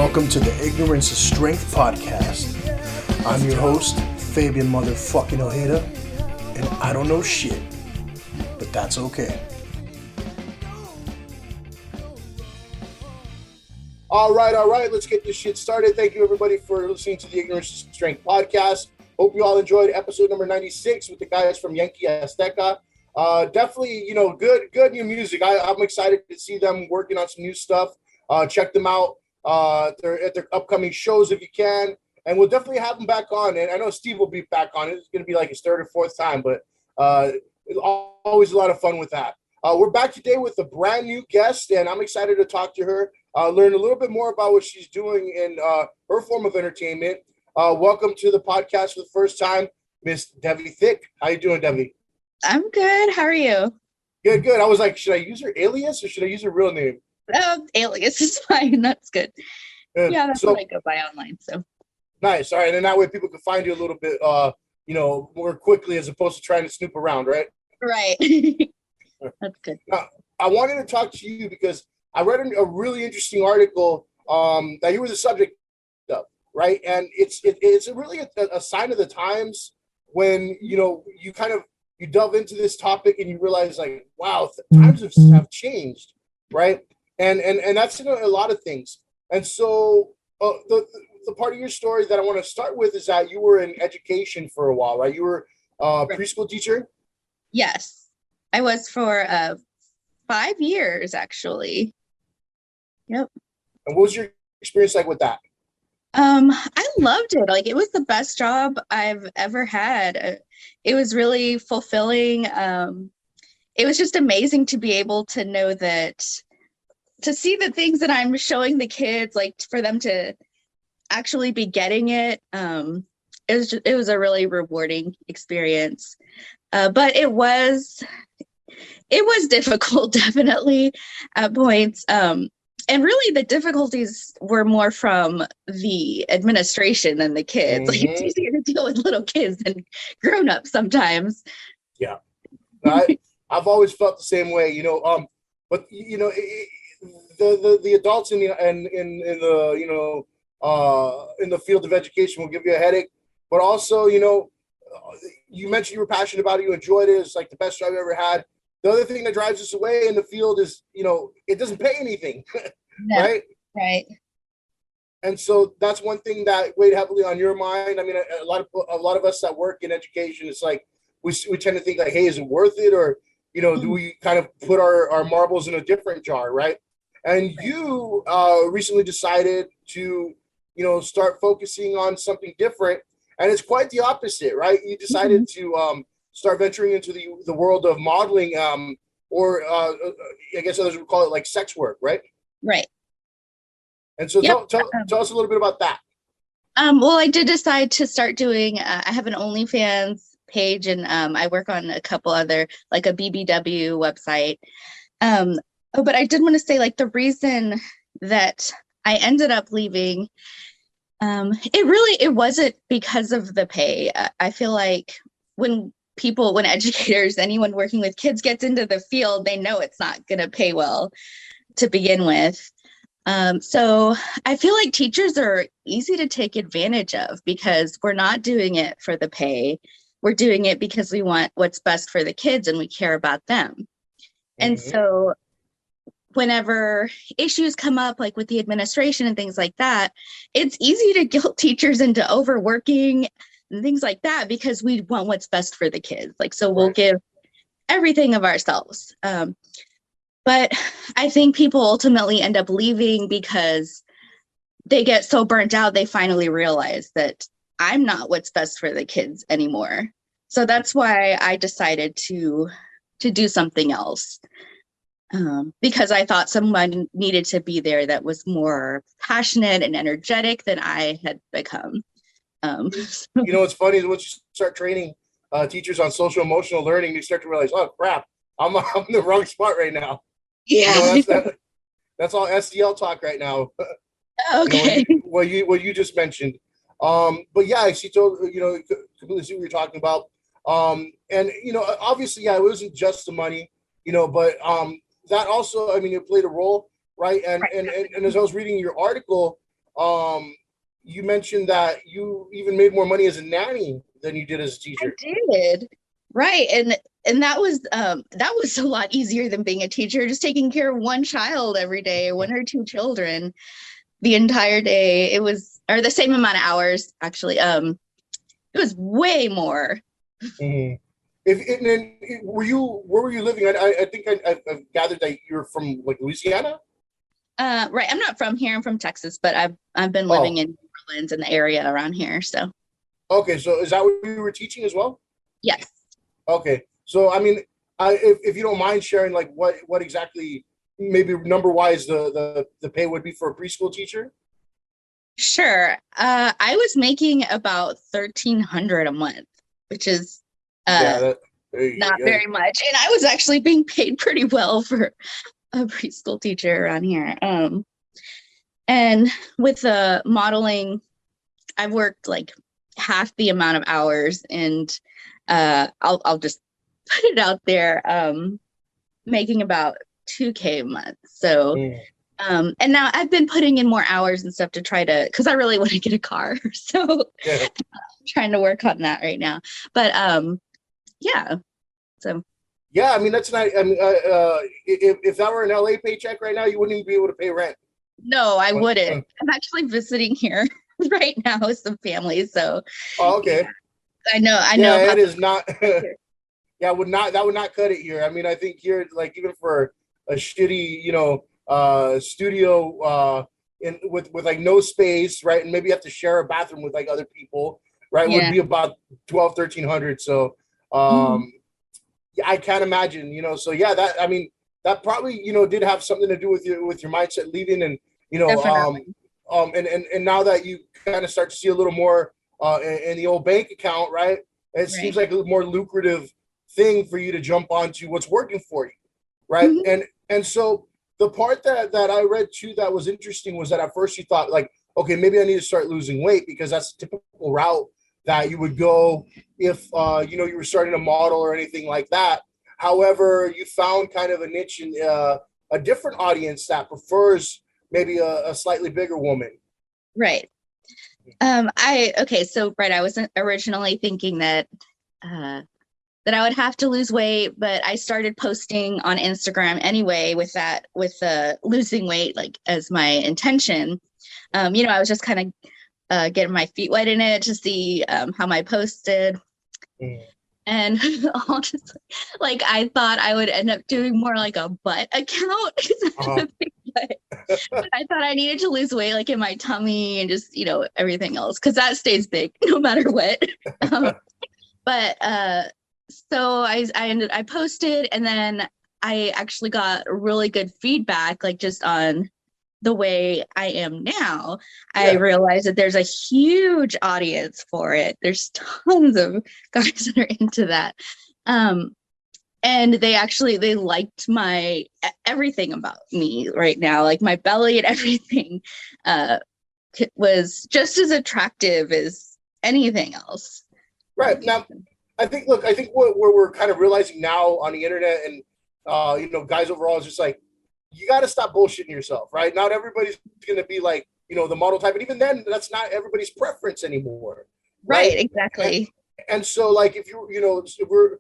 Welcome to the Ignorance is Strength podcast. I'm your host, Fabian motherfucking Ojeda, and I don't know shit, but that's okay. All right, let's get this shit started. Thank you, everybody, for listening to the Ignorance is Strength podcast. Hope you all enjoyed episode number 96 with the guys from Yankee Azteca. Definitely, good new music. I'm excited to see them working on some new stuff. Check them out. They're at their upcoming shows if you can, and we'll definitely have them back on. And I know Steve will be back on. It's going to be like his third or fourth time, but it's always a lot of fun with that. We're back today with a brand new guest, and I'm excited to talk to her, learn a little bit more about what she's doing in her form of entertainment. Welcome to the podcast for the first time, Miss Devi Thikk. How you doing, Devi? I'm good. How are you? Good. I was like, should I use her alias or should I use her real name? Alias is fine. That's good. Yeah, that's what I go by online. So nice. All right, and that way people can find you a little bit, more quickly as opposed to trying to snoop around, right? Right. That's good. I wanted to talk to you because I read a really interesting article that you were the subject of, right? And it's really a sign of the times when you delve into this topic and you realize like, wow, times have changed, right? And that's a lot of things. And so the part of your story that I want to start with is that you were in education for a while, right? You were a preschool teacher? Yes, I was for 5 years, actually. Yep. And what was your experience like with that? I loved it. Like, it was the best job I've ever had. It was really fulfilling. It was just amazing to be able to know that, to see the things that I'm showing the kids, like for them to actually be getting it. It was a really rewarding experience. But it was difficult, definitely at points. And really the difficulties were more from the administration than the kids. Mm-hmm. Like, it's easier to deal with little kids than grown-ups sometimes. Yeah. I've always felt the same way, but the adults in the field of education will give you a headache, but also, you mentioned you were passionate about it, you enjoyed it, it's like the best job you ever had. The other thing that drives us away in the field is, it doesn't pay anything, right? Right. And so that's one thing that weighed heavily on your mind. I mean, a lot of us that work in education, it's like we tend to think like, hey, is it worth it? Or, do we kind of put our marbles in a different jar, right? And you recently decided to, start focusing on something different. And it's quite the opposite, right? You decided to start venturing into the world of modeling, or I guess others would call it like sex work, right? Right. And so tell us a little bit about that. Well, I did decide to start doing, I have an OnlyFans page, and I work on a couple other, like a BBW website. But I did want to say, like, the reason that I ended up leaving, it wasn't because of the pay. I feel like when educators, anyone working with kids gets into the field, they know it's not going to pay well to begin with. So I feel like teachers are easy to take advantage of because we're not doing it for the pay. We're doing it because we want what's best for the kids and we care about them. Mm-hmm. And so whenever issues come up, like with the administration and things like that, it's easy to guilt teachers into overworking and things like that because we want what's best for the kids. Like, so we'll give everything of ourselves. But I think people ultimately end up leaving because they get so burnt out, they finally realize that I'm not what's best for the kids anymore. So that's why I decided to do something else. Because I thought someone needed to be there that was more passionate and energetic than I had become. What's funny is once you start training teachers on social emotional learning, you start to realize, oh crap, I'm in the wrong spot right now. Yeah, that's all SDL talk right now. Okay. What you just mentioned. But yeah, I see. Completely see what you're talking about. And obviously, yeah, it wasn't just the money, but that also, I mean, it played a role, right? And as I was reading your article, you mentioned that you even made more money as a nanny than you did as a I teacher. did. Right. And that was a lot easier than being a teacher, just taking care of one child every day, one or two children the entire day. It was, or the same amount of hours actually. It was way more. Mm-hmm. If and then where were you living? I think I've gathered that you're from like Louisiana. Right. I'm not from here. I'm from Texas, but I've been living Oh, in New Orleans and the area around here. So okay. So is that what you were teaching as well? yes. Okay. So I mean, if you don't mind sharing, like what exactly, maybe number wise, the pay would be for a preschool teacher. Sure. I was making about 1,300 a month, which is Yeah. uh That, not yeah. very much. And I was actually being paid pretty well for a preschool teacher around here. And with the modeling, I've worked like half the amount of hours, and I'll just put it out there, making about 2K a month. So Mm. and now I've been putting in more hours and stuff to try to, because I really want to get a car. So Yeah. I'm trying to work on that right now. But yeah. So Yeah. I mean, that's not. I mean, if that were an LA paycheck right now, you wouldn't even be able to pay rent. no, I wouldn't. Uh, I'm actually visiting here right now with some family. So oh, yeah, okay. I know Yeah, it about is not. here. Yeah, would not that would not cut it here. I mean, I think here, like even for a shitty, studio in with like no space, right? And maybe you have to share a bathroom with like other people, right? Would Yeah. be about 1,200, 1,300. So Mhm. yeah, I can't imagine, so yeah, that I mean that probably, did have something to do with your mindset leaving, and you know, um Definitely. and now that you kind of start to see a little more in the old bank account, right? It seems Right. like a more lucrative thing for you to jump onto what's working for you, right? Mhm. And so the part that I read too that was interesting was that at first you thought like, okay, maybe I need to start losing weight because that's the typical route that you would go if you were starting to model or anything like that. However, you found kind of a niche in a different audience that prefers maybe a slightly bigger woman. Right. Okay, so right, I was originally thinking uh that I would have to lose weight, but I started posting on Instagram anyway with losing weight like as my intention. I was just kind of getting my feet wet in it to see how my posts did. Mm. And honestly, like I thought I would end up doing more like a butt account because I Uh-huh. have a big butt. But I thought I needed to lose weight like in my tummy and just, everything else because that stays big no matter what. Um, but so I posted, and then I actually got really good feedback, like just on the way I am now. I Yeah. realized that there's a huge audience for it. There's tons of guys that are into that. Um, and they liked my everything about me right now, like my belly and everything uh was just as attractive as anything else. Right. Now, I think what we're kind of realizing now on the internet and guys overall is just like you got to stop bullshitting yourself, right? Not everybody's going to be like the model type, and even then, that's not everybody's preference anymore, right? Right, And, exactly. and so, like, if we're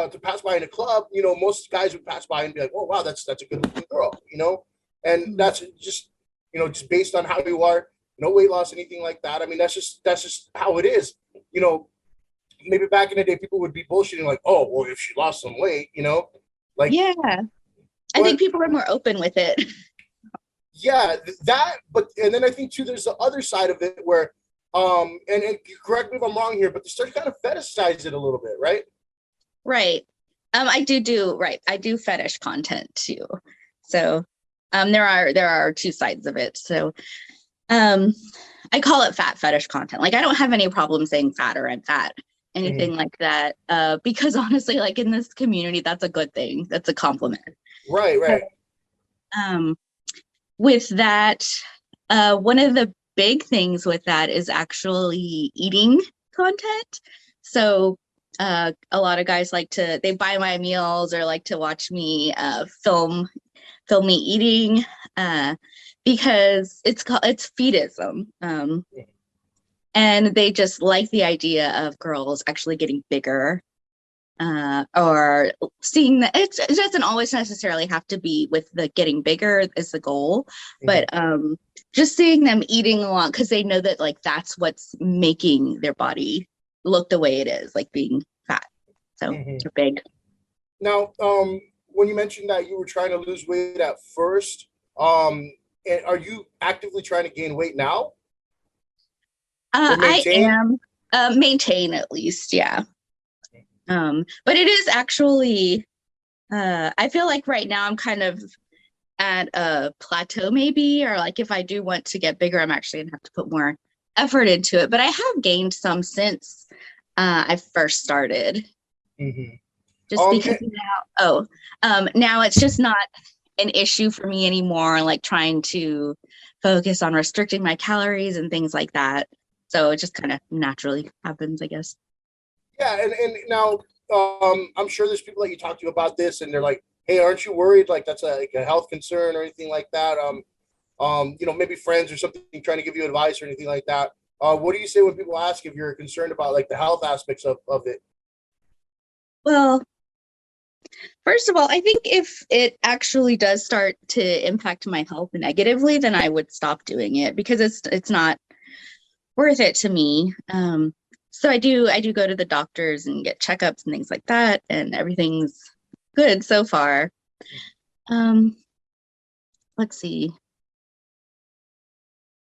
to pass by in a club, most guys would pass by and be like, "Oh, wow, that's a good looking girl," and Mhm. that's just just based on how you are, no weight loss, anything like that. I mean, that's just how it is, you know maybe back in the day people would be bullshitting like, oh, well, if she lost some weight, like, Yeah, I think but people are more open with it. yeah, that, but, and then I think too, there's the other side of it where, and correct me if I'm wrong here, but they start to kind of fetishize it a little bit, right? Right. Right. I do fetish content too. So there are two sides of it. So um I call it fat fetish content. Like I don't have any problem saying fat or I'm fat, Mm-hmm. anything like that. Because honestly, like in this community, that's a good thing. That's a compliment. Right, So, right. um with that, one of the big things with that is actually eating content. So a lot of guys they buy my meals or like to watch me film me eating. Uh, because it's fetism. And they just like the idea of girls actually getting bigger, or seeing that it doesn't always necessarily have to be with the getting bigger is the goal, but just seeing them eating a lot because they know that like that's what's making their body look the way it is, like being fat. So they're big. Now, when you mentioned that you were trying to lose weight at first, and are you actively trying to gain weight now? I am maintain at least, yeah. But it is actually, I feel like right now I'm kind of at a plateau maybe, or like if I do want to get bigger, I'm actually gonna have to put more effort into it. But I have gained some since I first started. Just because now it's just not an issue for me anymore, like trying to focus on restricting my calories and things like that. So it just kind of naturally happens, I guess. Yeah, and now I'm sure there's people that you talk to about this, and they're like, "Hey, aren't you worried? Like that's like a health concern or anything like that?" Maybe friends or something trying to give you advice or anything like that. What do you say when people ask if you're concerned about like the health aspects of it? Well, first of all, I think if it actually does start to impact my health negatively, then I would stop doing it because it's not worth it to me. So I do go to the doctors and get checkups and things like that, and everything's good so far. Let's see.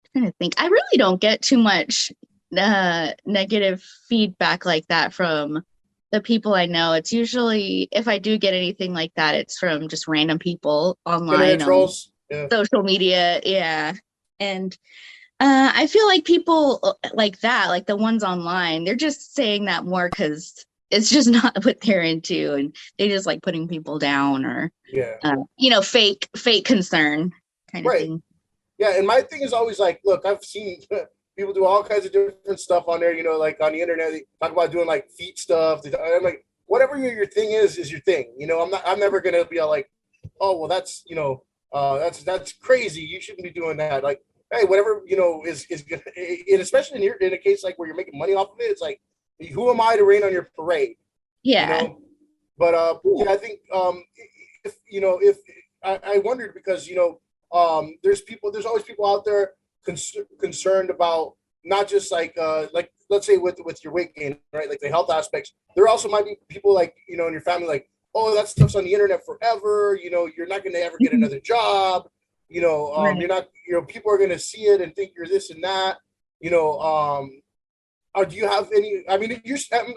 I'm trying to think. I really don't get too much negative feedback like that from the people I know. It's usually, if I do get anything like that, it's from just random people online on social media. Yeah. And I feel like people like that, like the ones online, they're just saying that more because it's just not what they're into, and they just like putting people down or fake concern kind of thing. Yeah, and my thing is always like, look, I've seen people do all kinds of different stuff on there, like on the internet, they talk about doing like feet stuff. I'm like, whatever your thing is your thing. I'm never gonna be all like, oh well, that's that's crazy. You shouldn't be doing that. Like, hey, whatever is good, and especially in a case like where you're making money off of it, it's like, who am I to rain on your parade? Yeah. But I think if I wondered because there's always people out there concerned about not just like let's say with your weight gain, right? Like the health aspects. There also might be people like in your family like, oh, that stuff's on the internet forever. You're not going to ever get another job. Right. You're not. People are going to see it and think you're this and that. Do you have any? I mean,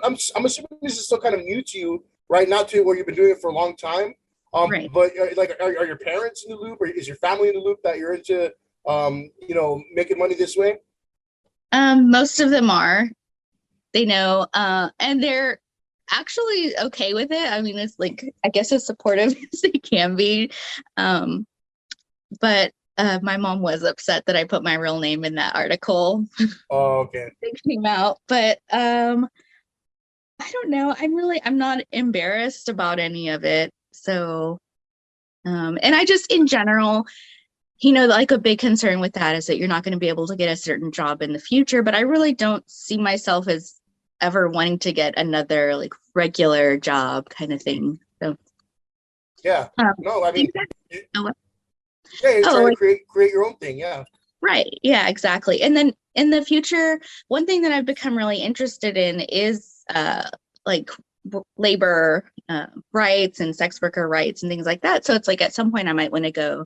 I'm assuming this is still kind of new to you, right? Not to where you've been doing it for a long time. Right. But like, are your parents in the loop, or is your family in the loop that you're into, making money this way? Most of them are. They know, and they're actually okay with it. I mean, it's like, I guess as supportive as they can be. But my mom was upset that I put my real name in that article. Oh, okay. It came out, but I don't know. I'm not embarrassed about any of it. So, and I just, in general, like a big concern with that is that you're not going to be able to get a certain job in the future, but I really don't see myself as ever wanting to get another like regular job kind of thing. So, yeah, no, I mean, you're trying to create your own thing. Yeah. Right. Yeah, exactly. And then in the future, one thing that I've become really interested in is like labor rights and sex worker rights and things like that. So it's like at some point I might want to go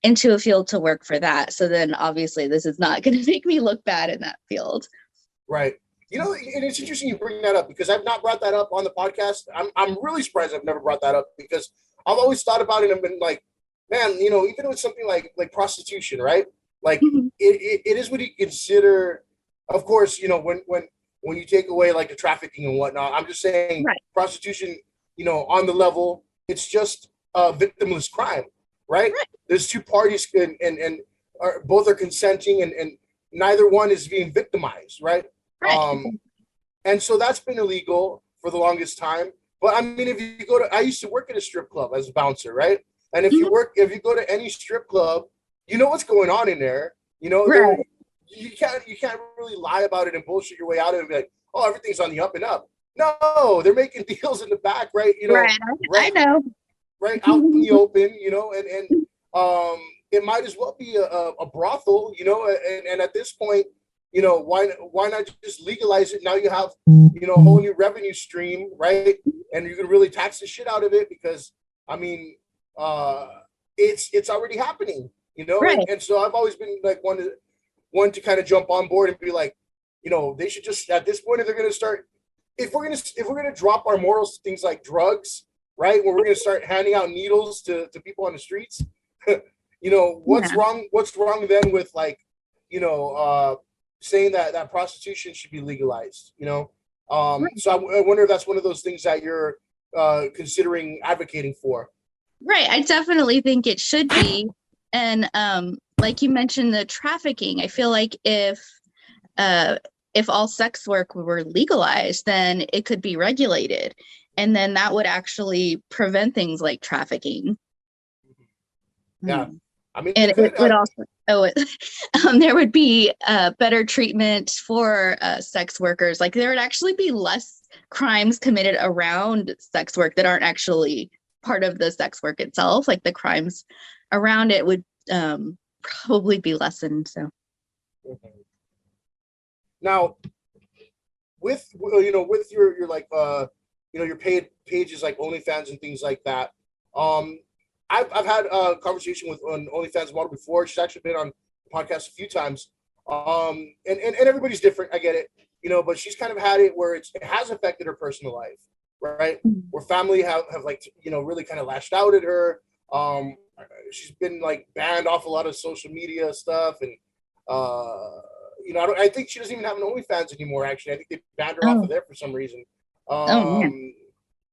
into a field to work for that. So then obviously this is not going to make me look bad in that field. Right. And it's interesting you bring that up because I've not brought that up on the podcast. I'm really surprised I've never brought that up because I've always thought about it and been like, man, even with something like prostitution, right? Like it is what you consider, of course, when you take away like the trafficking and whatnot. I'm just saying prostitution, on the level, it's just a victimless crime, right? There's two parties and both are consenting and neither one is being victimized, right? And so that's been illegal for the longest time. But I mean, if you I used to work at a strip club as a bouncer, right? And if you go to any strip club, you know what's going on in there. You know, Right. you can't really lie about it and bullshit your way out of it and be like, oh, everything's on the up and up. No, they're making deals in the back, right? You know, Right. right I know. right out in the open, you know, and it might as well be a brothel, you know, and at this point, you know, why not just legalize it? Now you have, you know, a whole new revenue stream, right? And you can really tax the shit out of it because I mean, uh, it's already happening, you know, Right. and so I've always been like one to kind of jump on board and be like, you know, they should just at this point if they're gonna start if we're gonna drop our morals to things like drugs, right? When we're gonna start handing out needles to people on the streets, you know, what's Yeah. wrong? What's wrong then with like, you know, saying that prostitution should be legalized? You know, Right. so I wonder if that's one of those things that you're considering advocating for. Right. I definitely think it should be. And like you mentioned the trafficking, I feel like if all sex work were legalized, then it could be regulated. And then that would actually prevent things like trafficking. Yeah, Hmm. I mean, And it it could. would also, there would be better treatment for sex workers. Like there would actually be less crimes committed around sex work that aren't actually part of the sex work itself. Like the crimes around it would probably be lessened. So, Now, with you know, with your like you know, your paid pages like OnlyFans and things like that. Um, I've had a conversation with an OnlyFans model before. She's actually been on the podcast a few times. And everybody's different. I get it, you know, but she's kind of had it where it has affected her personal life, right? Where family have like you know really kind of lashed out at her. Um, she's been like banned off a lot of social media stuff, and you know, I think she doesn't even have an OnlyFans anymore. Actually, I think they banned her off of oh, there for some reason. oh man.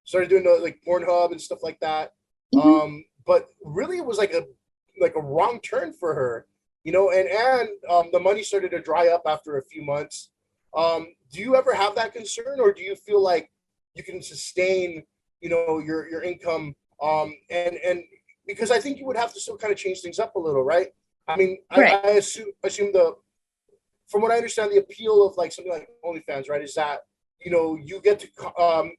Started doing the, like Pornhub and stuff like that. Mhm. But really, it was like a wrong turn for her, you know. And the money started to dry up after a few months. Do you ever have that concern, or do you feel like you can sustain, you know, your income? And because I think you would have to still kind of change things up a little, right? I mean, Right. I assume the from what I understand, the appeal of like something like OnlyFans, right, is that you know you get to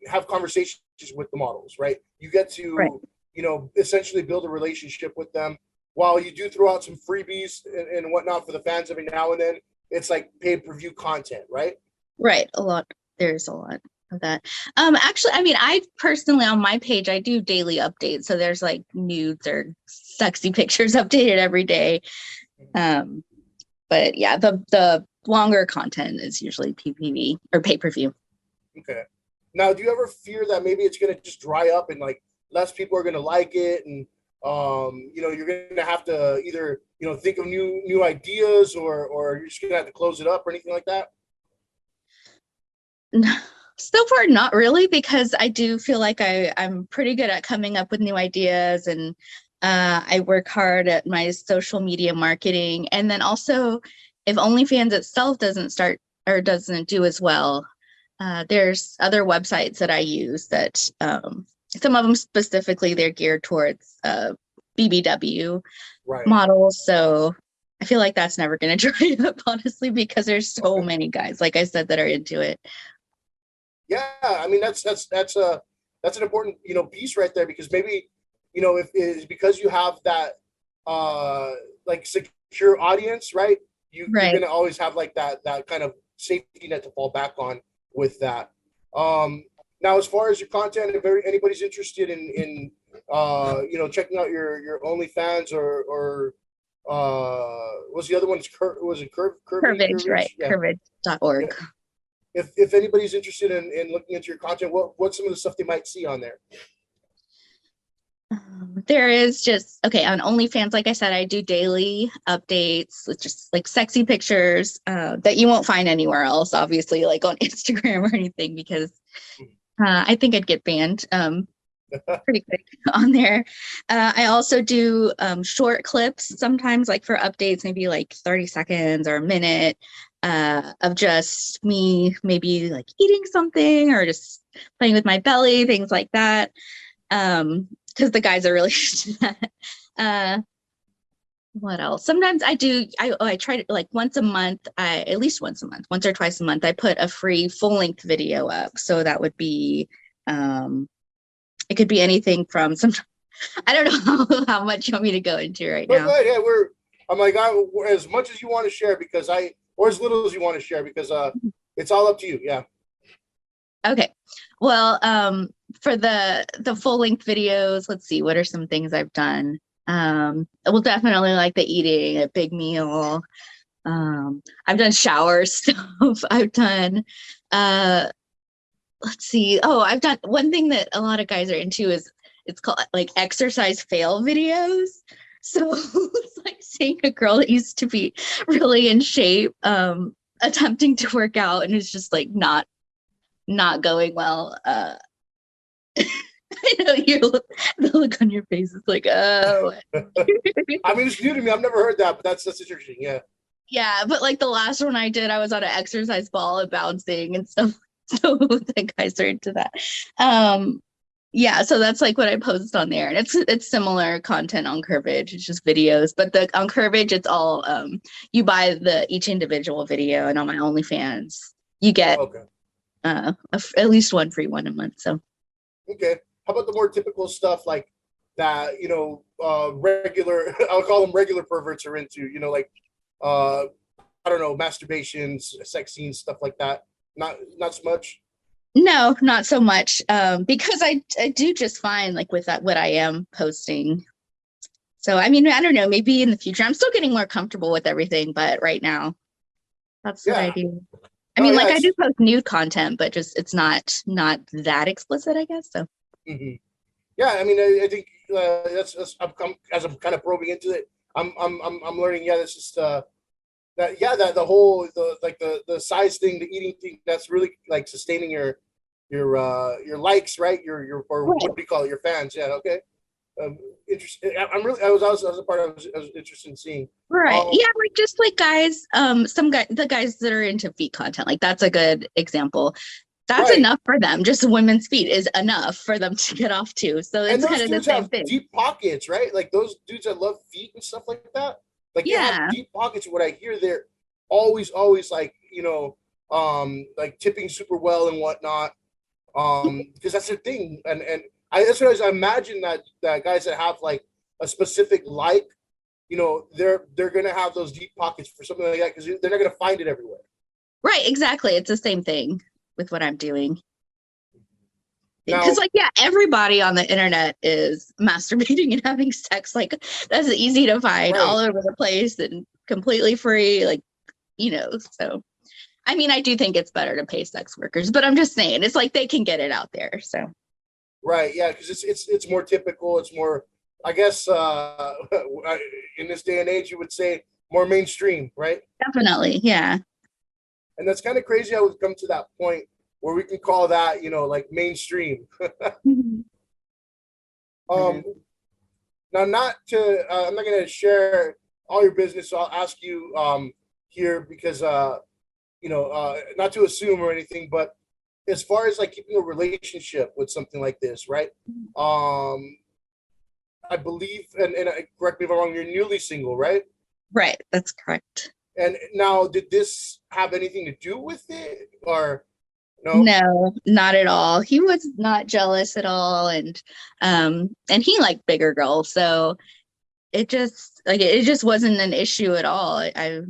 have conversations with the models, right? You get Right. to you know essentially build a relationship with them. While you do throw out some freebies and whatnot for the fans every now and then, it's like pay-per-view content, right? Right. A lot. There's a lot of that. Actually, I mean, I personally on my page, I do daily updates. So there's like nudes or sexy pictures updated every day. Um, but yeah, the longer content is usually PPV or pay-per-view. Okay. Now, do you ever fear that maybe it's going to just dry up and like less people are going to like it, and you know, you're going to have to either you know think of new ideas, or you're just going to have to close it up or anything like that? So far, not really, because I do feel like I'm pretty good at coming up with new ideas, and I work hard at my social media marketing. And then also, if OnlyFans itself doesn't start or doesn't do as well, there's other websites that I use that some of them specifically they're geared towards BBW Right. models. So I feel like that's never going to dry up, honestly, because there's so Okay. many guys, like I said, that are into it. Yeah, I mean that's an important you know piece right there because maybe you know if it's because you have that uh like secure audience, right? You're Right. gonna always have like that kind of safety net to fall back on with that. Now, as far as your content, if anybody's interested in you know checking out your OnlyFans or was the other one was it Curvage, right? Curvage? Yeah. Yeah. Curvage.org. If anybody's interested in looking into your content, what's some of the stuff they might see on there? There is just okay on OnlyFans. Like I said, I do daily updates with just like sexy pictures that you won't find anywhere else, obviously, like on Instagram or anything, because I think I'd get banned pretty quick on there. I also do short clips sometimes, like for updates, maybe like 30 seconds or a minute of just me maybe like eating something or just playing with my belly, things like that. Because the guys are really into that. Uh, What else? Sometimes I try to like once a month, at least once a month, once or twice a month, I put a free full-length video up. So that would be it could be anything from some I don't know how much you want me to go into right But now. go ahead, yeah, I'm like, as much as you want to share because or as little as you want to share because it's all up to you. Yeah. Okay. Well, for the full-length videos, let's see, what are some things I've done? Well, definitely like the eating a big meal. I've done shower stuff. I've done let's see. Oh, I've done one thing that a lot of guys are into is it's called like exercise fail videos. So it's like seeing a girl that used to be really in shape, attempting to work out and it's just like not going well. I know the look on your face is like, oh. I mean, it's new to me. I've never heard that, but that's interesting. Yeah. Yeah, but like the last one I did, I was on an exercise ball and bouncing and stuff. So the guys are into that. Yeah, so that's like what I post on there. And it's similar content on Curvage. It's just videos. But on Curvage, it's all you buy each individual video, and on my OnlyFans, you get at least one free one a month. So okay. How about the more typical stuff like that, regular I'll call them regular perverts are into, like I don't know, masturbations, sex scenes, stuff like that. Not so much. No, not so much. Because I do just fine like with that what I am posting. So I mean, I don't know, maybe in the future. I'm still getting more comfortable with everything, but right now that's what I do. I mean, like I do post nude content, but just it's not that explicit, I guess. So mm-hmm. Yeah, I mean, I think that's as I'm kind of probing into it, I'm learning. Yeah, that's just that the whole the size thing, the eating thing, that's really like sustaining your likes, right? Your or right. What do you call it? Your fans. Yeah. Okay. Interesting. I was a part of. I was interested in seeing. Right. Yeah, like just like guys, the guys that are into feet content, like that's a good example. That's enough for them. Just women's feet is enough for them to get off to. So it's kind of the same thing. Deep pockets, right? Like those dudes that love feet and stuff like that. Like they have deep pockets. What I hear, they're always like like tipping super well and whatnot. Because that's their thing, and that's what I imagine that guys that have like a specific like, they're gonna have those deep pockets for something like that because they're not gonna find it everywhere. Right. Exactly. It's the same thing with what I'm doing. Because like, yeah, everybody on the internet is masturbating and having sex. Like that's easy to find all over the place and completely free. Like, so I mean, I do think it's better to pay sex workers, but I'm just saying it's like they can get it out there. So right, yeah, because it's more typical. It's more, I guess, in this day and age, you would say more mainstream, right? Definitely, yeah. And that's kind of crazy how we've come to that point where we can call that, like mainstream. Mm-hmm. Now, I'm not going to share all your business. So I'll ask you here because, not to assume or anything, but as far as like keeping a relationship with something like this, right? I believe, and correct me if I'm wrong, you're newly single, right? Right, that's correct. And now, did this have anything to do with it, or no? No, not at all. He was not jealous at all, and he liked bigger girls, so it just wasn't an issue at all. It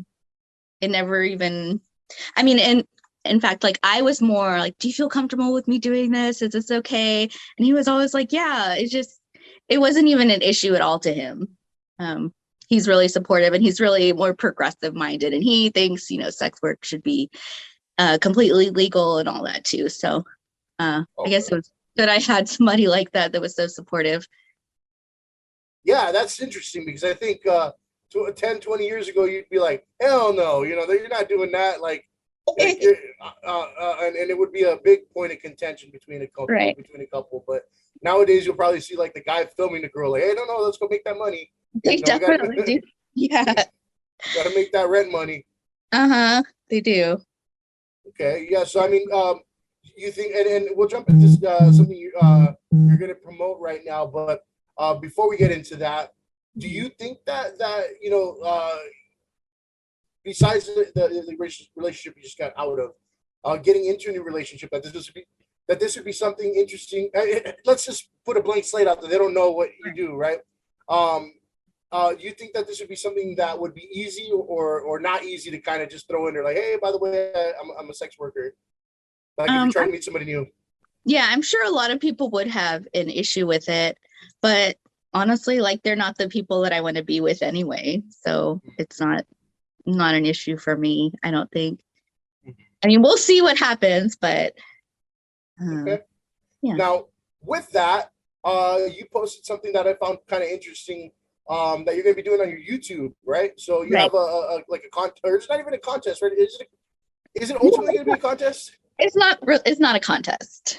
never even. I mean, in fact, like I was more like, "Do you feel comfortable with me doing this? Is this okay?" And he was always like, "Yeah." It wasn't even an issue at all to him. He's really supportive and he's really more progressive minded and he thinks, sex work should be completely legal and all that too. So I guess it was good I had somebody like that was so supportive. Yeah, that's interesting because I think 10, 20 years ago, you'd be like, hell no, you're not doing that. Like and it would be a big point of contention between a couple. But nowadays, you'll probably see like the guy filming the girl, like, hey, no, let's go make that money. They definitely do. Yeah. Got to make that rent money. They do. Okay. Yeah. So, I mean, you think, and we'll jump into something you're going to promote right now. But before we get into that, Do you think that besides the relationship you just got out of, getting into a new relationship, that this would be something interesting? Let's just put a blank slate out there. They don't know what you do, right? Um, do you think that this would be something that would be easy or not easy to kind of just throw in there, like, hey, by the way, I'm a sex worker, like if you're trying to meet somebody new? Yeah, I'm sure a lot of people would have an issue with it, but honestly, like they're not the people that I want to be with anyway. So it's not an issue for me, I don't think. I mean, we'll see what happens, but Okay. yeah. Now, with that, you posted something that I found kind of interesting, that you're going to be doing on your YouTube, right? So you Right. have a like a contest, or it's not even a contest, right? Is it ultimately going to be a contest? It's not a contest.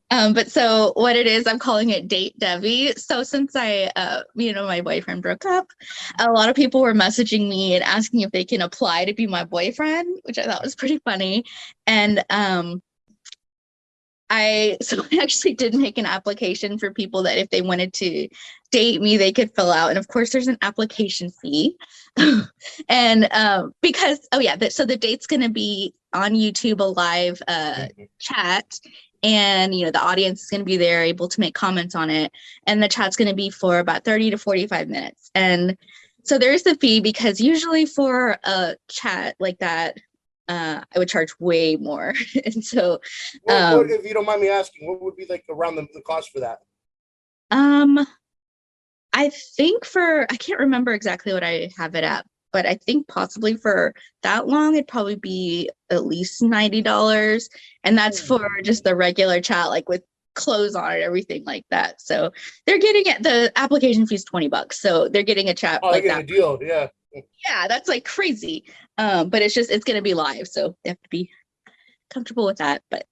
But so what it is, I'm calling it Date Devi. So since my boyfriend broke up, a lot of people were messaging me and asking if they can apply to be my boyfriend, which I thought was pretty funny. And I actually did make an application for people that if they wanted to date me, they could fill out. And of course, there's an application fee. And because, so the date's going to be on YouTube, a live chat. And, the audience is going to be there, able to make comments on it. And the chat's going to be for about 30 to 45 minutes. And so there's the fee, because usually for a chat like that, I would charge way more. And so, what, if you don't mind me asking, what would be like around the cost for that? I think I can't remember exactly what I have it at, but I think possibly for that long, it'd probably be at least $90. And that's for just the regular chat, like with clothes on it, everything like that. So they're getting it. The application fee is $20. So they're getting a chat like that. A deal. Yeah. Yeah, that's like crazy. But it's going to be live. So they have to be comfortable with that. But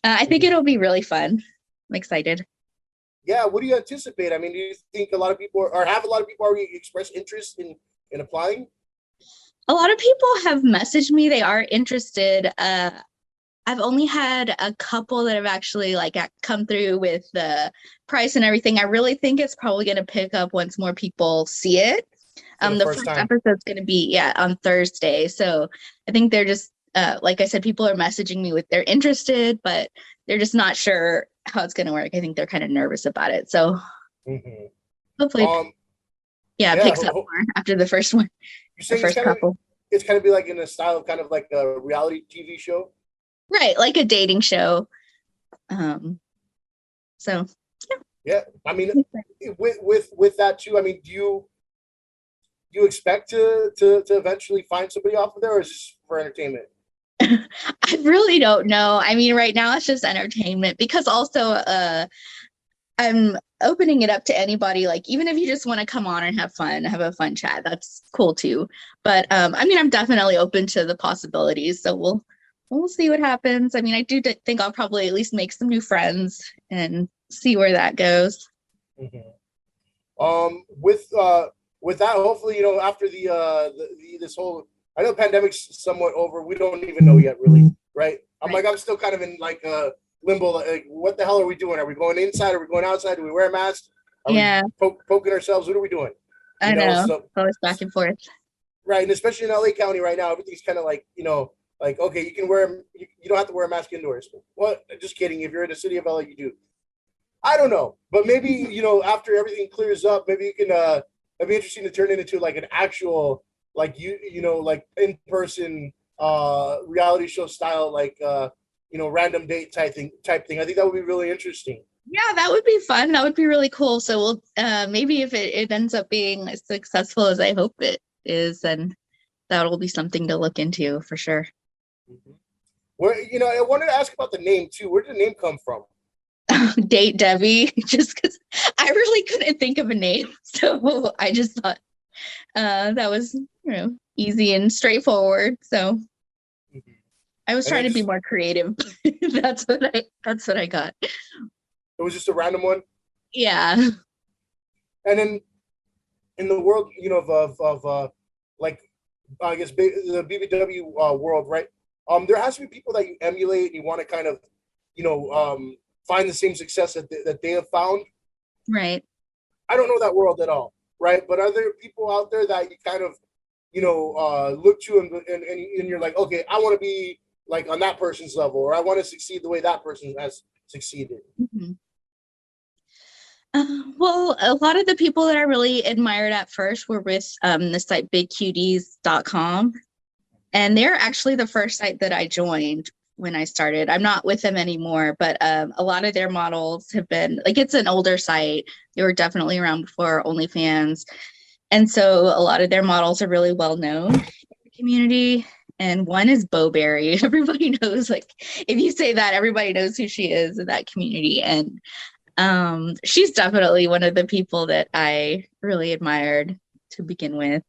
I think it'll be really fun. I'm excited. Yeah. What do you anticipate? I mean, do you think a lot of people have a lot of people already expressed interest in applying? A lot of people have messaged me. They are interested. I've only had a couple that have actually come through with the price and everything. I really think it's probably going to pick up once more people see it. The first episode's going to be on Thursday. So I think they're just like I said, people are messaging me they're interested, but they're just not sure how it's going to work. I think they're kind of nervous about it. So hopefully, it picks up more after the first one. You say it's kind of be like in a style of kind of like a reality TV show, right? Like a dating show. So yeah. I mean, with that too. I mean, do you expect to eventually find somebody off of there, or is this for entertainment? I really don't know. I mean, right now it's just entertainment, because also I'm opening it up to anybody. Like, even if you just want to come on and have a fun chat, that's cool too. But I mean, I'm definitely open to the possibilities. So we'll see what happens. I mean, I do think I'll probably at least make some new friends and see where that goes. With that, hopefully, after this whole, I know the pandemic's somewhat over. We don't even know yet, really, right? I'm still kind of in like a limbo. Like, what the hell are we doing? Are we going inside? Are we going outside? Do we wear a mask? Are we poking ourselves? What are we doing? I know. So it's back and forth. Right, and especially in LA County right now, everything's kind of like, like, okay, you can you don't have to wear a mask indoors. What? Just kidding. If you're in the city of LA, you do. I don't know, but maybe after everything clears up, maybe you can. It'd be interesting to turn it into like an actual, like like in person reality show style, like random date type thing. I think that would be really interesting. Yeah, that would be fun. That would be really cool. So we'll maybe if it ends up being as successful as I hope it is, then that'll be something to look into for sure. Where I wanted to ask about the name too. Where did the name come from? Date Devi, just because I really couldn't think of a name, so I just thought that was easy and straightforward. So I was trying to be more creative. That's what I got. It was just a random one. Yeah. And then in the world, of like, I guess the BBW world, right? There has to be people that you emulate and you want to kind of, find the same success that they have found. Right. I don't know that world at all. right? But are there people out there that you kind of, look to and you're like, okay, I want to be like on that person's level, or I want to succeed the way that person has succeeded? Mm-hmm. Well, a lot of the people that I really admired at first were with the site bigcuties.com. And they're actually the first site that I joined when I started. I'm not with them anymore, but a lot of their models have been, like, it's an older site. They were definitely around before OnlyFans. And so a lot of their models are really well known in the community. And one is Bowberry. Everybody knows, like, if you say that, everybody knows who she is in that community. And she's definitely one of the people that I really admired to begin with.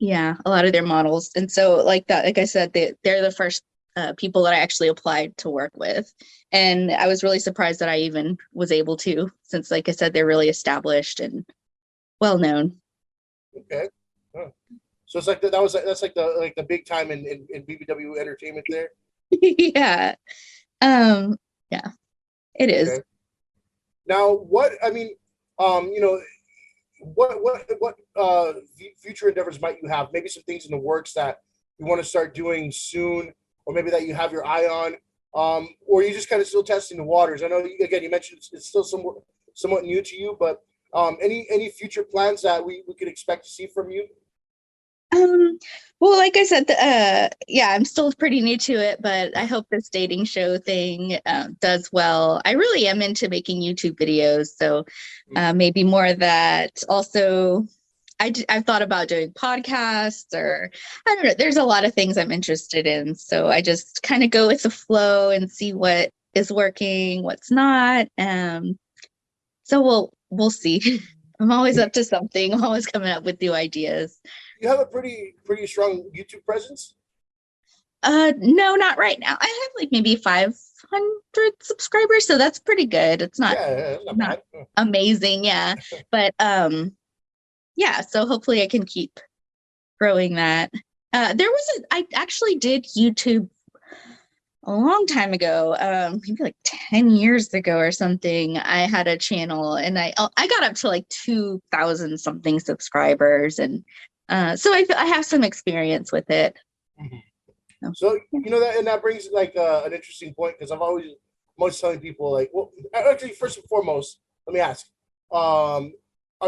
Yeah, a lot of their models. And so like I said, they're the first people that I actually applied to work with. And I was really surprised that I even was able to, since, like I said, they're really established and well known. Okay. Huh. So it's like that's like the big time in BBW entertainment there. Yeah. Yeah, it is. Okay. Now, what future endeavors might you have? Maybe some things in the works that you want to start doing soon, or maybe that you have your eye on, or you just kind of still testing the waters. I know you mentioned it's still somewhat new to you, but any future plans that we could expect to see from you? Well, like I said, yeah, I'm still pretty new to it, but I hope this dating show thing does well. I really am into making YouTube videos, so maybe more of that. Also, I've thought about doing podcasts, or I don't know. There's a lot of things I'm interested in, so I just kind of go with the flow and see what is working, what's not. So we'll see. I'm always up to something. I'm always coming up with new ideas. You have a pretty strong YouTube presence. No, not right now. I have like maybe 500 subscribers, so that's pretty good. It's not, not amazing, yeah. But yeah, so hopefully I can keep growing that. I actually did YouTube a long time ago, maybe like 10 years ago or something. I had a channel and I got up to like 2,000 something subscribers, and so I have some experience with it. So that brings like an interesting point, because I'm always telling people, like, well, actually, first and foremost, let me ask, are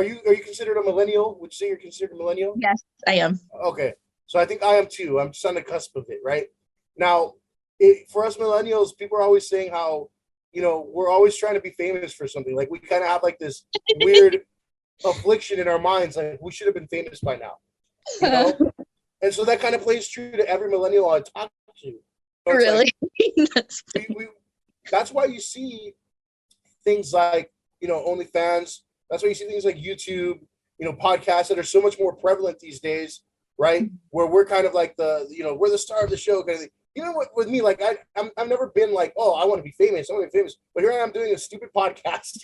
you considered a millennial? Would you say you're considered a millennial? Yes, I am. Okay, so I think I am too. I'm just on the cusp of it, right? Now, for us millennials, people are always saying how, we're always trying to be famous for something. Like, we kind of have like this weird affliction in our minds, like we should have been famous by now, And so that kind of plays true to every millennial I talk to. So really? Like, that's why you see things like, OnlyFans. That's why you see things like YouTube, podcasts that are so much more prevalent these days, right? Where we're kind of like we're the star of the show kind of thing. Even with me, like I've never been like, oh, I want to be famous. I want to be famous. But here I am doing a stupid podcast,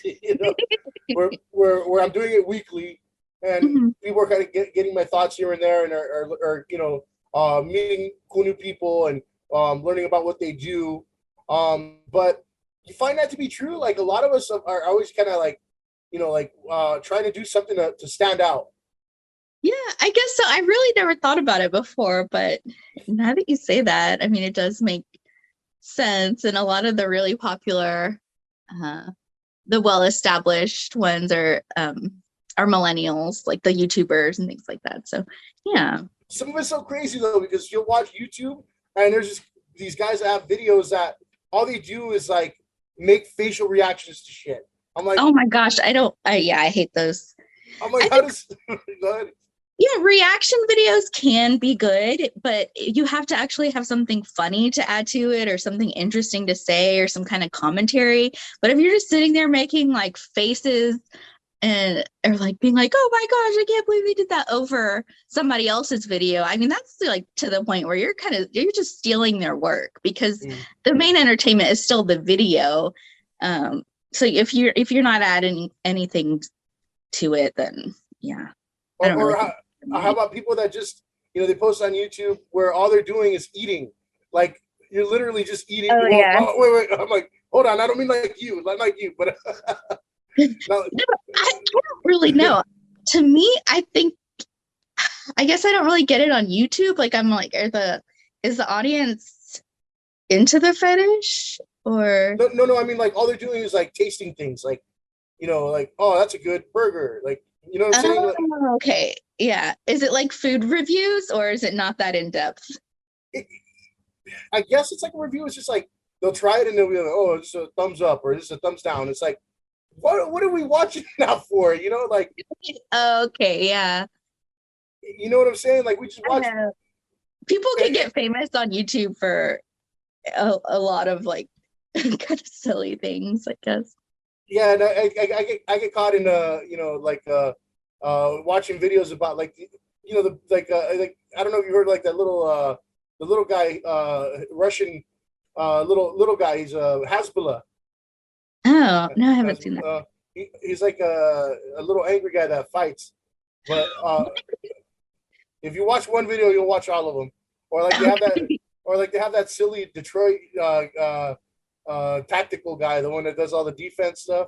where I'm doing it weekly, and people are kind of getting my thoughts here and there, and are meeting cool new people and learning about what they do. But you find that to be true. Like, a lot of us are always kind of like, trying to do something to stand out. Yeah, I guess so. I really never thought about it before, but now that you say that, I mean, it does make sense. And a lot of the really popular, the well-established ones are millennials, like the YouTubers and things like that. So, yeah. Some of it's so crazy though, because you'll watch YouTube and there's just these guys that have videos that all they do is like make facial reactions to shit. I'm like, oh my gosh, I hate those. I'm like, how does go ahead. Yeah, reaction videos can be good, but you have to actually have something funny to add to it, or something interesting to say, or some kind of commentary. But if you're just sitting there making like faces or like being like, oh my gosh, I can't believe they did that over somebody else's video, I mean, that's like to the point where you're just stealing their work, because the main entertainment is still the video. So if you're not adding anything to it, then yeah. How about people that just, they post on YouTube where all they're doing is eating? Like, you're literally just eating. Oh, yeah. Wait. I'm like, hold on. I don't mean like you, but no. I don't really know. To me, I guess I don't really get it on YouTube. Like I'm like, is the audience into the fetish or? No. I mean, like all they're doing is like tasting things, like like, oh, that's a good burger, like, you know what I'm saying? Like, Oh, okay. Yeah. Is it like food reviews or is it not that in depth? it, I guess it's like a review. It's just like they'll try it and they'll be like, oh, it's a thumbs up or it's a thumbs down. It's like, what are we watching now for? Like, Okay, yeah. you know what I'm saying? Like we just watch. People can get famous on YouTube for a lot of like kind of silly things, I guess. Yeah, and I get caught in like watching videos about like like I don't know if you heard like that little the little guy Russian little guy, he's Hasbullah. Oh, no, I haven't seen that. He's like a little angry guy that fights, but if you watch one video you'll watch all of them, or like they have that or like they have that silly Detroit tactical guy, the one that does all the defense stuff.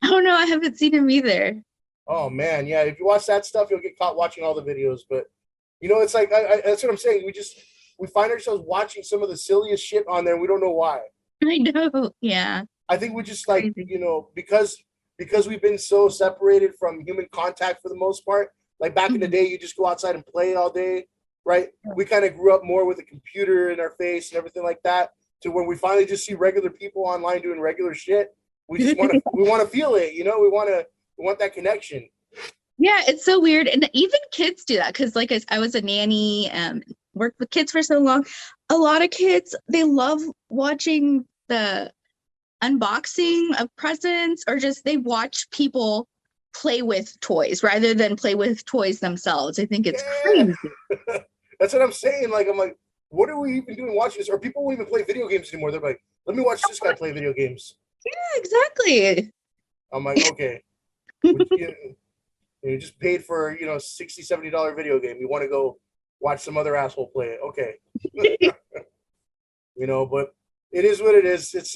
Oh no, I haven't seen him either. Oh man, yeah. If you watch that stuff, you'll get caught watching all the videos. But it's like that's what I'm saying. We find ourselves watching some of the silliest shit on there. And we don't know why. I know. Yeah. I think we just like because we've been so separated from human contact for the most part. Like back in the day, you just go outside and play all day, right? We kind of grew up more with a computer in our face and everything like that. To when we finally just see regular people online doing regular shit, we just want to feel it, we want that connection. Yeah, it's so weird, and even kids do that because, like, I was a nanny and worked with kids for so long. A lot of kids, they love watching the unboxing of presents, or just they watch people play with toys rather than play with toys themselves. I think it's crazy. That's what I'm saying. Like, I'm like, what are we even doing watching this? Or people won't even play video games anymore. They're like, let me watch this guy play video games. Yeah, exactly. I'm like, okay. You just paid for, $60, $70 video game. You want to go watch some other asshole play it. Okay. But it is what it is. It's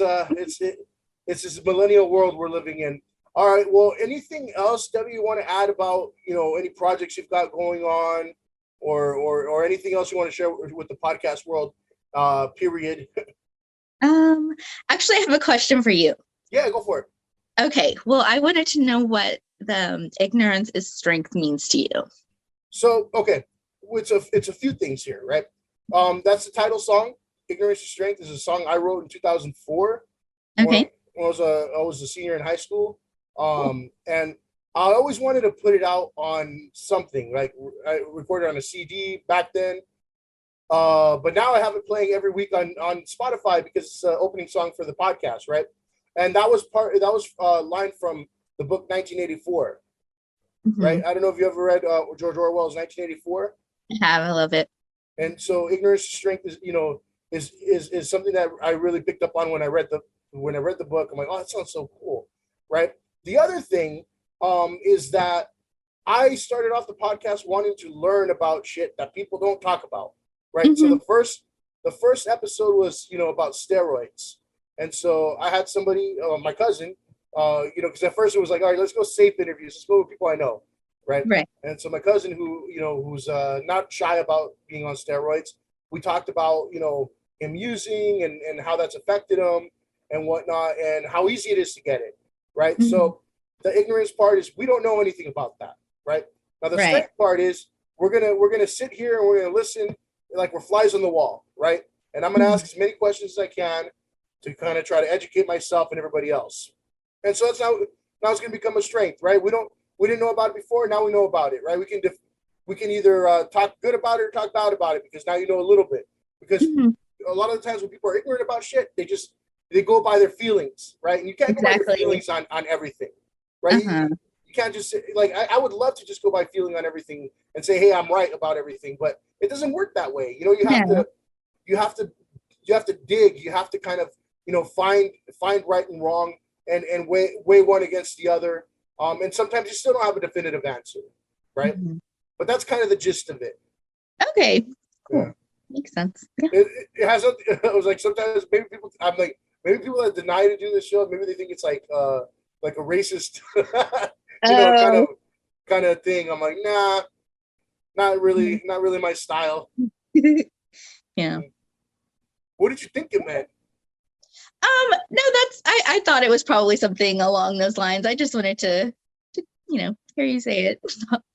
this millennial world we're living in. All right. Well, anything else, Debbie, you want to add about, any projects you've got going on or anything else you want to share with the podcast world, period? Actually, I have a question for you. Yeah, go for it. Okay. Well, I wanted to know what the ignorance is strength means to you. So, okay. It's a few things here, right? That's the title song. Ignorance is Strength is a song I wrote in 2004. Okay. When I was a senior in high school. And I always wanted to put it out on something, like I recorded on a CD back then. But now I have it playing every week on Spotify because it's an opening song for the podcast, right? And that was a line from the book 1984, right? I don't know if you ever read George Orwell's 1984. I have. I love it. And so ignorance is strength is something that I really picked up on when I read the book. I'm like, oh, that sounds so cool, right? The other thing is that I started off the podcast wanting to learn about shit that people don't talk about, right? So the first episode was about steroids, and so I had somebody, my cousin, because at first it was like, all right, let's go safe interviews, let's go with people I know, right? And so my cousin, who's not shy about being on steroids, we talked about him using and how that's affected him and whatnot, and how easy it is to get it, right? So the ignorance part is we don't know anything about that, right? Now the strength part is we're gonna sit here and we're gonna listen like we're flies on the wall, right? And I'm gonna ask as many questions as I can to kind of try to educate myself and everybody else. And so that's now it's gonna become a strength, right? We didn't know about it before, now we know about it, right? We can either talk good about it or talk bad about it because now you know a little bit. Because a lot of the times when people are ignorant about shit, they go by their feelings, right? And you can't go by your feelings on everything, right? You can't just like I would love to just go by feeling on everything and say, hey, I'm right about everything, but it doesn't work that way. You have to dig. You have to kind of find right and wrong and weigh one against the other. And sometimes you still don't have a definitive answer, right? But that's kind of the gist of it. Okay, cool. Yeah. Makes sense. Yeah. It has. I was like, sometimes maybe people that deny to do this show, maybe they think it's like a racist Oh. kind of thing. I'm like, nah, not really my style. Yeah. What did you think it meant? No, I thought it was probably something along those lines. I just wanted to hear you say it,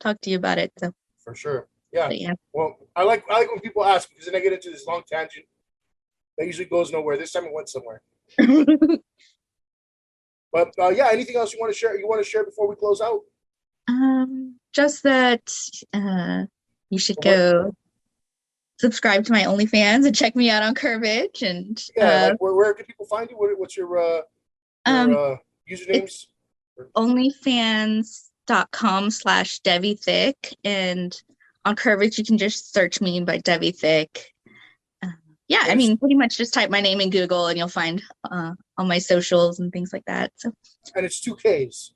talk to you about it. So For sure. Yeah. but yeah. Well, I like when people ask because then I get into this long tangent that usually goes nowhere. This time it went somewhere. But yeah, anything else you want to share? You want to share before we close out? Just that you should go subscribe to my OnlyFans and check me out on Curvage and like where can people find you? What's your usernames? onlyfans.com/Devi Thikk, and on Curvage you can just search me by Devi Thikk. Yeah, I mean, pretty much just type my name in Google and you'll find all my socials and things like that. So, and it's 2 Ks.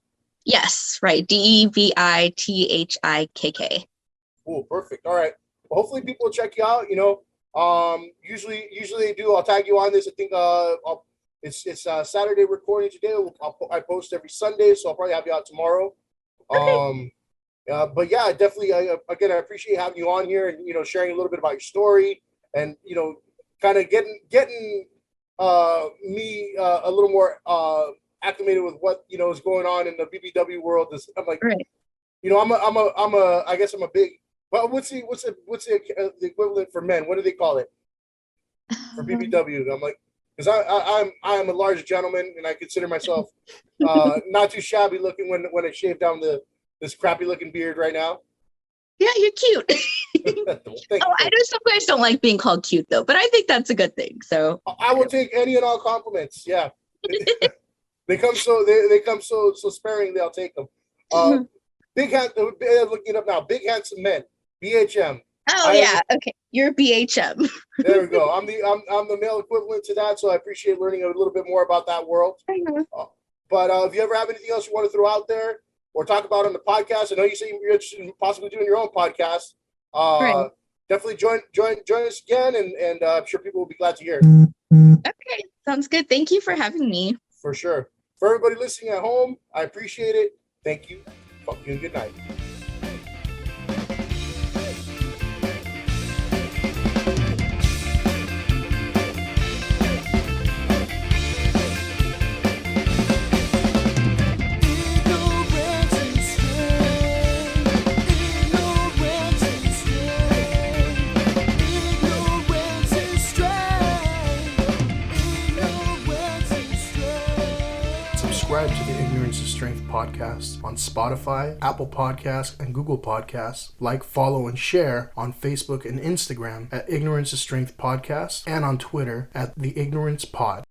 Yes, right. DeVithikk. Cool, perfect. All right. Well, hopefully people will check you out. Usually they do. I'll tag you on this. I think it's Saturday recording today. I post every Sunday, so I'll probably have you out tomorrow. Okay. But yeah, definitely. I appreciate having you on here and sharing a little bit about your story and kind of getting me a little more acclimated with what is going on in the BBW world. I'm like, right. I guess I'm a big. Well, what's the equivalent for men? What do they call it for BBW? I'm like, because I am a large gentleman and I consider myself not too shabby looking when I shave down this crappy looking beard right now. Yeah, you're cute. I know some guys don't like being called cute though, but I think that's a good thing. So I will take any and all compliments. Yeah, they come so sparingly. I'll take them. Big hand. Looking up now. Big handsome men. BHM. Oh yeah. Okay, you're BHM. There we go. I'm the male equivalent to that, so I appreciate learning a little bit more about that world. But if you ever have anything else you want to throw out there or talk about on the podcast, I know you say you're interested in possibly doing your own podcast. Right. Definitely join us again, and I'm sure people will be glad to hear. Okay, sounds good. Thank you for having me. For sure. For everybody listening at home, I appreciate it. Thank you. Fuck you and good night. Subscribe to the Ignorance is Strength podcast on Spotify, Apple Podcasts, and Google Podcasts. Like, follow, and share on Facebook and Instagram at Ignorance is Strength Podcast and on Twitter at The Ignorance Pod.